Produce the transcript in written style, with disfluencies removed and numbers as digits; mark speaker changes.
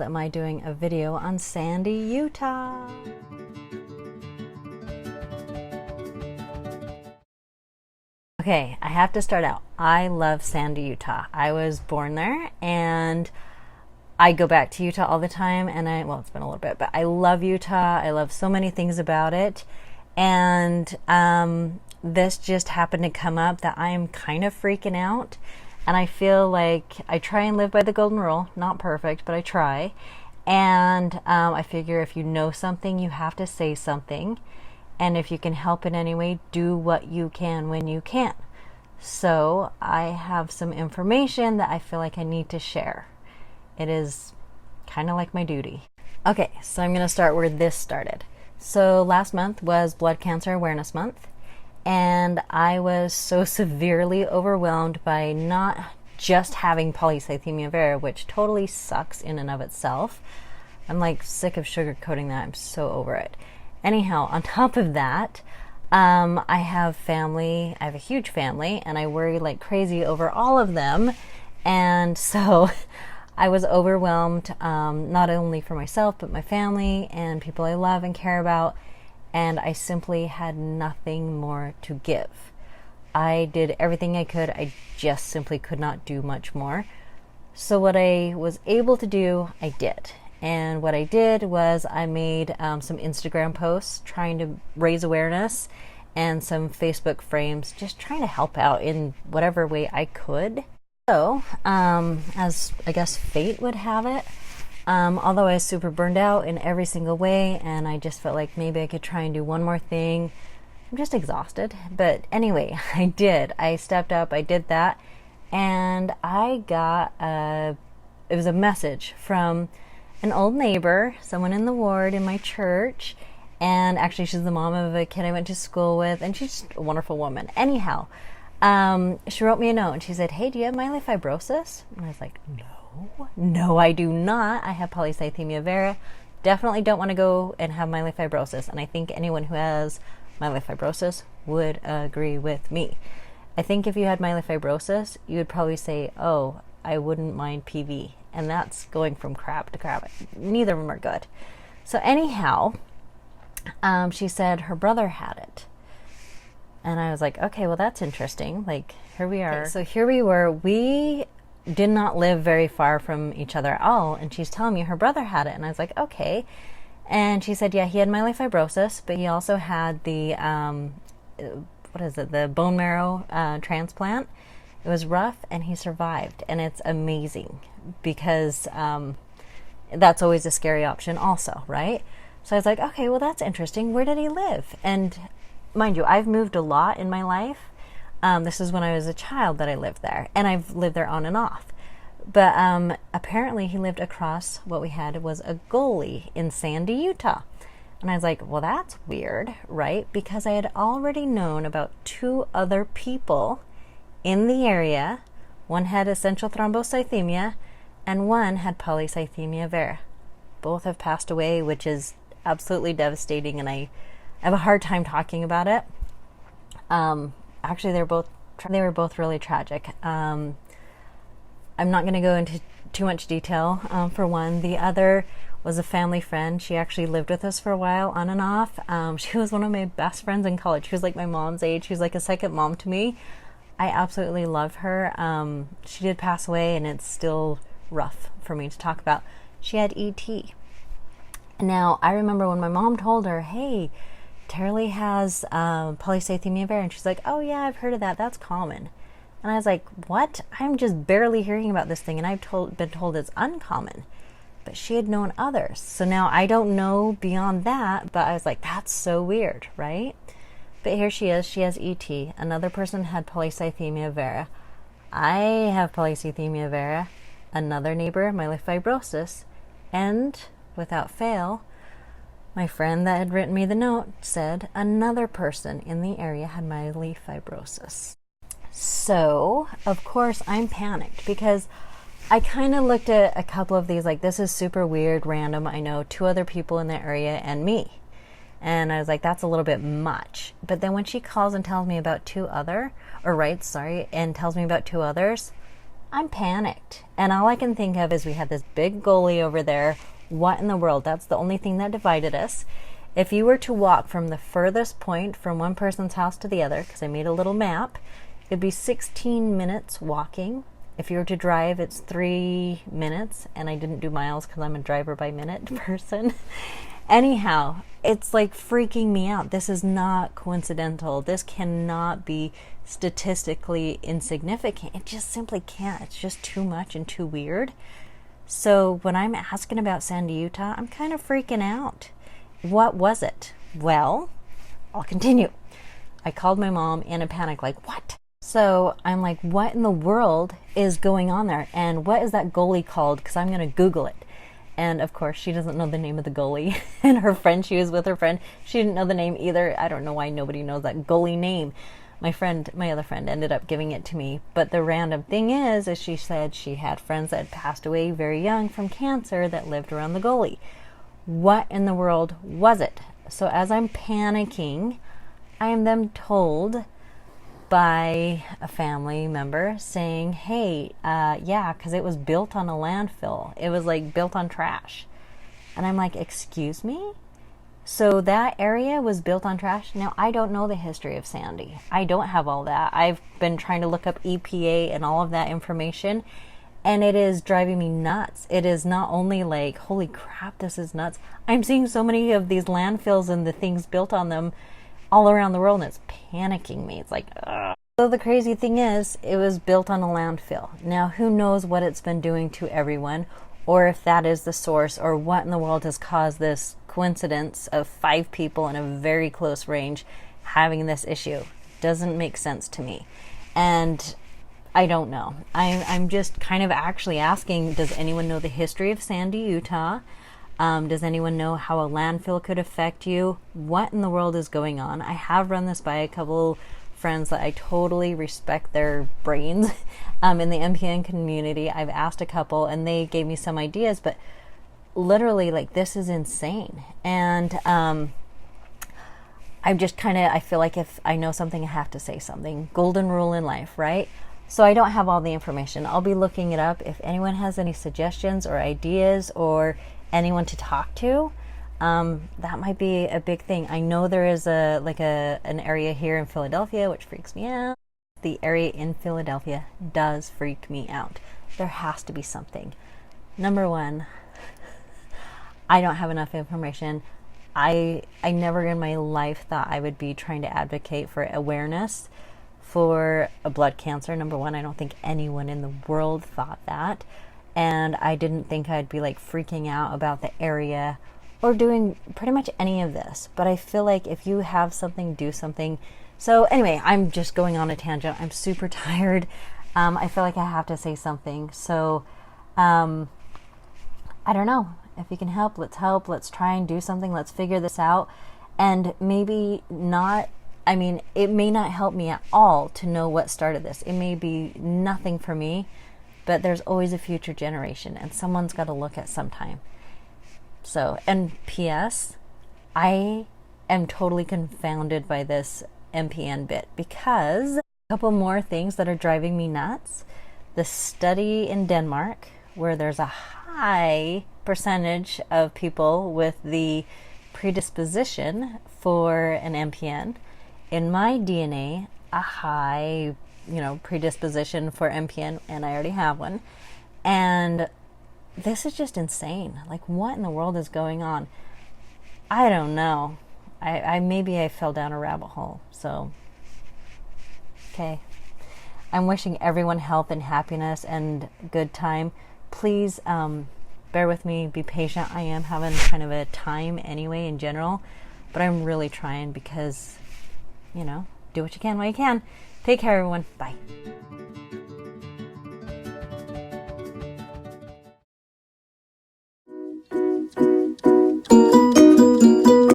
Speaker 1: world am I doing a video on Sandy, Utah? Okay, I have to start out. I love Sandy, Utah. I was born there and I go back to Utah all the time, and well, it's been a little bit, but I love Utah. I love so many things about it. And this just happened to come up that I'm kind of freaking out. And I feel like I try and live by the golden rule. Not perfect, but I try. And I figure if you know something, you have to say something. And if you can help in any way, do what you can when you can. So I have some information that I feel like I need to share. It is kind of like my duty. Okay, so I'm going to start where this started. So last month was Blood Cancer Awareness Month, and I was so severely overwhelmed by not just having polycythemia vera, which totally sucks in and of itself. I'm like sick of sugarcoating that. I'm so over it. Anyhow, on top of that, I have family. I have a huge family, and I worry like crazy over all of them. And so I was overwhelmed, not only for myself, but my family and people I love and care about. And I simply had nothing more to give. I did everything I could. I just simply could not do much more. So what I was able to do, I did. And what I did was I made some Instagram posts trying to raise awareness and some Facebook frames, just trying to help out in whatever way I could. So, as I guess fate would have it, although I was super burned out in every single way, and I just felt like maybe I could try and do one more thing. I'm just exhausted. But anyway, I did. I stepped up, I did that, and I got it was a message from an old neighbor, someone in the ward in my church, and actually she's the mom of a kid I went to school with, and she's just a wonderful woman. Anyhow, she wrote me a note and she said, "Hey, do you have myelofibrosis?" And I was like, no, I do not. I have polycythemia vera. Definitely don't want to go and have myelofibrosis. And I think anyone who has myelofibrosis would agree with me. I think if you had myelofibrosis, you would probably say, "Oh, I wouldn't mind PV." And that's going from crap to crap. Neither of them are good. So anyhow, she said her brother had it. And I was like, okay, well, that's interesting. Like, here we are. Okay, so here we were. We did not live very far from each other at all. And she's telling me her brother had it. And I was like, okay. And she said, yeah, he had myelofibrosis, but he also had the, the bone marrow transplant. It was rough, and he survived. And it's amazing because that's always a scary option also, right? So I was like, okay, well, that's interesting. Where did he live? And mind you, I've moved a lot in my life. This is when I was a child that I lived there, and I've lived there on and off. But apparently he lived across, what we had was a Gully in Sandy, Utah. And I was like, well, that's weird, right? Because I had already known about 2 other people in the area. One had essential thrombocythemia, and one had polycythemia vera. Both have passed away, which is absolutely devastating, and I have a hard time talking about it. Actually, they were both really tragic. I'm not going to go into too much detail for one. The other was a family friend. She actually lived with us for a while, on and off. She was one of my best friends in college. She was like my mom's age. She was like a second mom to me. I absolutely love her. She did pass away, and it's still rough for me to talk about. She had ET. Now, I remember when my mom told her, hey, Taralee has polycythemia vera, and she's like, oh yeah, I've heard of that. That's common. And I was like, what? I'm just barely hearing about this thing, and I've been told it's uncommon. But she had known others. So now I don't know beyond that, but I was like, that's so weird, right? But here she is. She has ET. Another person had polycythemia vera. I have polycythemia vera. Another neighbor, myelofibrosis. And, without fail, my friend that had written me the note said another person in the area had myelofibrosis. So, of course, I'm panicked because I kind of looked at a couple of these like, this is super weird, random. I know 2 other people in the area and me. And I was like, that's a little bit much. But then when she calls and tells me about and tells me about 2 others, I'm panicked. And all I can think of is we had this big gully over there. What in the world? That's the only thing that divided us. If you were to walk from the furthest point from one person's house to the other, because I made a little map, it'd be 16 minutes walking. If you were to drive, it's 3 minutes, and I didn't do miles because I'm a driver by minute person. Anyhow, it's like freaking me out. This is not coincidental. This cannot be statistically insignificant. It just simply can't. It's just too much and too weird. So when I'm asking about Sandy, Utah, I'm kind of freaking out. What was it? Well, I'll continue. I called my mom in a panic, like, what? So I'm like, what in the world is going on there? And what is that gully called? Because I'm going to Google it. And of course, she doesn't know the name of the gully. And her friend, she was with her friend, she didn't know the name either. I don't know why nobody knows that gully name. My other friend ended up giving it to me. But the random thing is she said she had friends that had passed away very young from cancer that lived around the gully. What in the world was it? So as I'm panicking, I am then told by a family member saying, hey, yeah, because it was built on a landfill. It was like built on trash. And I'm like, excuse me? So that area was built on trash? Now, I don't know the history of Sandy. I don't have all that. I've been trying to look up EPA and all of that information, and it is driving me nuts. It is not only like, holy crap, this is nuts. I'm seeing so many of these landfills and the things built on them all around the world, and it's panicking me. It's like, ugh. So the crazy thing is, it was built on a landfill. Now, who knows what it's been doing to everyone, or if that is the source, or what in the world has caused this coincidence of 5 people in a very close range having this issue. Doesn't make sense to me. And I don't know. I'm just kind of actually asking, does anyone know the history of Sandy, Utah? Does anyone know how a landfill could affect you? What in the world is going on? I have run this by a couple friends that I totally respect their brains in the MPN community. I've asked a couple and they gave me some ideas, but literally, like, this is insane. And I'm just kind of, I feel like if I know something, I have to say something. Golden rule in life, right? So I don't have all the information. I'll be looking it up. If anyone has any suggestions or ideas or anyone to talk to, that might be a big thing. I know there is an area here in Philadelphia, which freaks me out. The area in Philadelphia does freak me out. There has to be something. Number one, I don't have enough information. I never in my life thought I would be trying to advocate for awareness for a blood cancer. Number one, I don't think anyone in the world thought that. And I didn't think I'd be like freaking out about the area or doing pretty much any of this. But I feel like if you have something, do something. So anyway, I'm just going on a tangent. I'm super tired. I feel like I have to say something. So I don't know. If you can help, let's help. Let's try and do something. Let's figure this out. And maybe not, I mean, it may not help me at all to know what started this. It may be nothing for me, but there's always a future generation and someone's got to look at sometime. So, and P.S., I am totally confounded by this MPN bit because a couple more things that are driving me nuts. The study in Denmark, where there's a high percentage of people with the predisposition for an MPN. In my DNA, a high, predisposition for MPN, and I already have one. And this is just insane. Like, what in the world is going on? I don't know. Maybe I fell down a rabbit hole. So, okay. I'm wishing everyone health and happiness and good time. Please bear with me, be patient. I am having kind of a time anyway in general, but I'm really trying because, do what you can while you can. Take care, everyone. Bye.